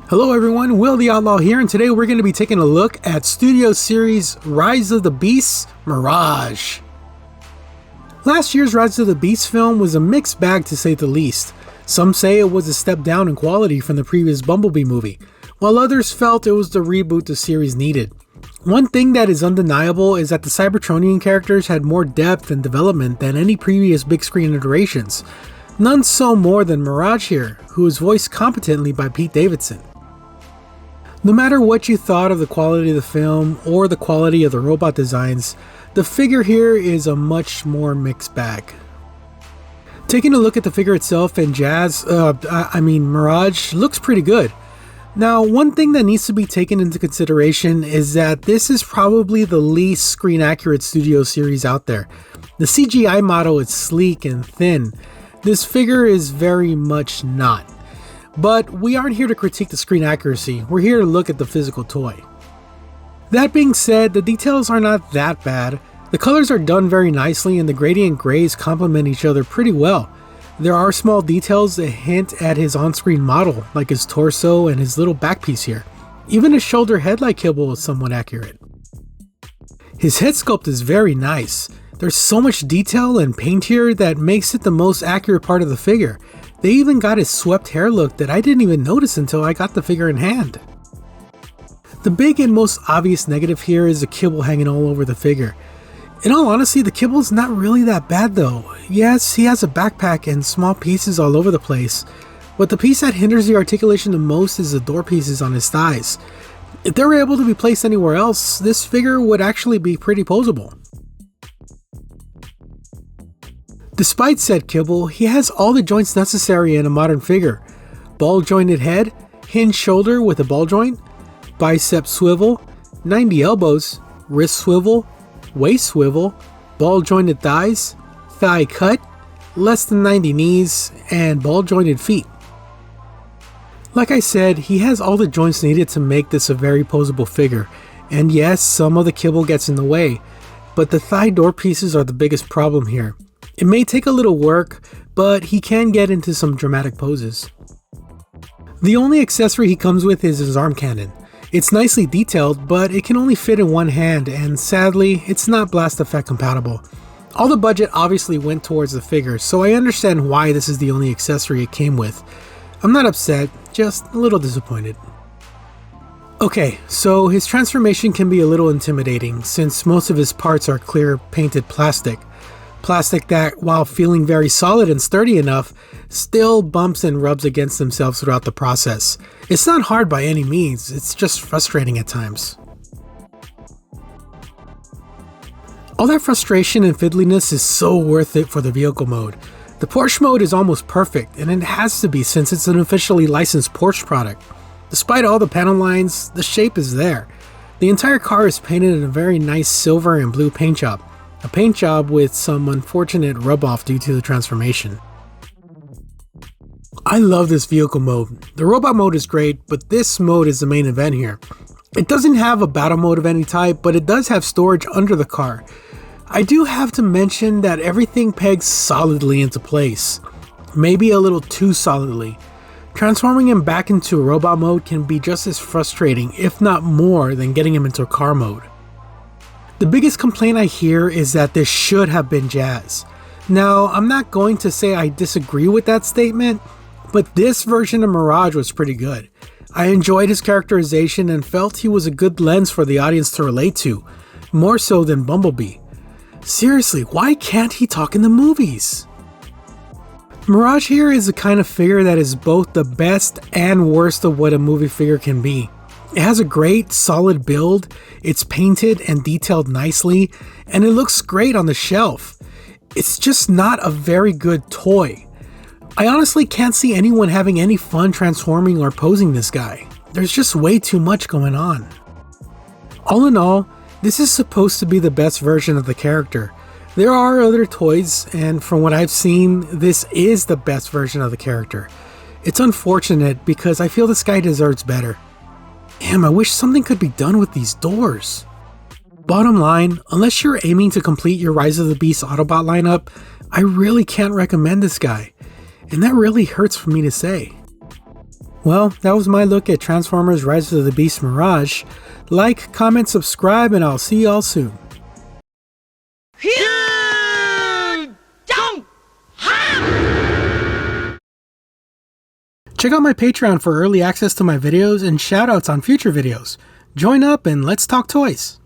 Hello everyone, Will the Outlaw here, and today we're going to be taking a look at Studio Series Rise of the Beasts Mirage. Last year's Rise of the Beasts film was a mixed bag to say the least. Some say it was a step down in quality from the previous Bumblebee movie, while others felt it was the reboot the series needed. One thing that is undeniable is that the Cybertronian characters had more depth and development than any previous big screen iterations. None so more than Mirage here, who is voiced competently by Pete Davidson. No matter what you thought of the quality of the film or the quality of the robot designs, the figure here is a much more mixed bag. Taking a look at the figure itself, and Mirage looks pretty good. Now, one thing that needs to be taken into consideration is that this is probably the least screen accurate Studio Series out there. The CGI model is sleek and thin. This figure is very much not. But we aren't here to critique the screen accuracy, we're here to look at the physical toy. That being said, the details are not that bad. The colors are done very nicely and the gradient grays complement each other pretty well. There are small details that hint at his on-screen model, like his torso and his little back piece here. Even his shoulder headlight kibble is somewhat accurate. His head sculpt is very nice. There's so much detail and paint here that makes it the most accurate part of the figure. They even got his swept hair look that I didn't even notice until I got the figure in hand. The big and most obvious negative here is the kibble hanging all over the figure. In all honesty, the kibble is not really that bad though. Yes, he has a backpack and small pieces all over the place, but the piece that hinders the articulation the most is the door pieces on his thighs. If they were able to be placed anywhere else, this figure would actually be pretty posable. Despite said kibble, he has all the joints necessary in a modern figure. Ball jointed head, hinged shoulder with a ball joint, bicep swivel, 90 elbows, wrist swivel, waist swivel, ball jointed thighs, thigh cut, less than 90 knees, and ball jointed feet. Like I said, he has all the joints needed to make this a very posable figure, and yes, some of the kibble gets in the way, but the thigh door pieces are the biggest problem here. It may take a little work, but he can get into some dramatic poses. The only accessory he comes with is his arm cannon. It's nicely detailed, but it can only fit in one hand, and sadly, it's not blast effect compatible. All the budget obviously went towards the figure, so I understand why this is the only accessory it came with. I'm not upset, just a little disappointed. Okay, so his transformation can be a little intimidating, since most of his parts are clear painted plastic. Plastic that, while feeling very solid and sturdy enough, still bumps and rubs against themselves throughout the process. It's not hard by any means, it's just frustrating at times. All that frustration and fiddliness is so worth it for the vehicle mode. The Porsche mode is almost perfect, and it has to be since it's an officially licensed Porsche product. Despite all the panel lines, the shape is there. The entire car is painted in a very nice silver and blue paint job. A paint job with some unfortunate rub-off due to the transformation. I love this vehicle mode. The robot mode is great, but this mode is the main event here. It doesn't have a battle mode of any type, but it does have storage under the car. I do have to mention that everything pegs solidly into place. Maybe a little too solidly. Transforming him back into robot mode can be just as frustrating, if not more, than getting him into car mode. The biggest complaint I hear is that this should have been Jazz. Now, I'm not going to say I disagree with that statement, but this version of Mirage was pretty good. I enjoyed his characterization and felt he was a good lens for the audience to relate to, more so than Bumblebee. Seriously, why can't he talk in the movies? Mirage here is the kind of figure that is both the best and worst of what a movie figure can be. It has a great, solid build, it's painted and detailed nicely, and it looks great on the shelf. It's just not a very good toy. I honestly can't see anyone having any fun transforming or posing this guy. There's just way too much going on. All in all, this is supposed to be the best version of the character. There are other toys, and from what I've seen, this is the best version of the character. It's unfortunate because I feel this guy deserves better. Damn, I wish something could be done with these doors. Bottom line, unless you're aiming to complete your Rise of the Beast Autobot lineup, I really can't recommend this guy. And that really hurts for me to say. Well, that was my look at Transformers Rise of the Beast Mirage. Like, comment, subscribe, and I'll see y'all soon. Check out my Patreon for early access to my videos and shoutouts on future videos. Join up and let's talk toys.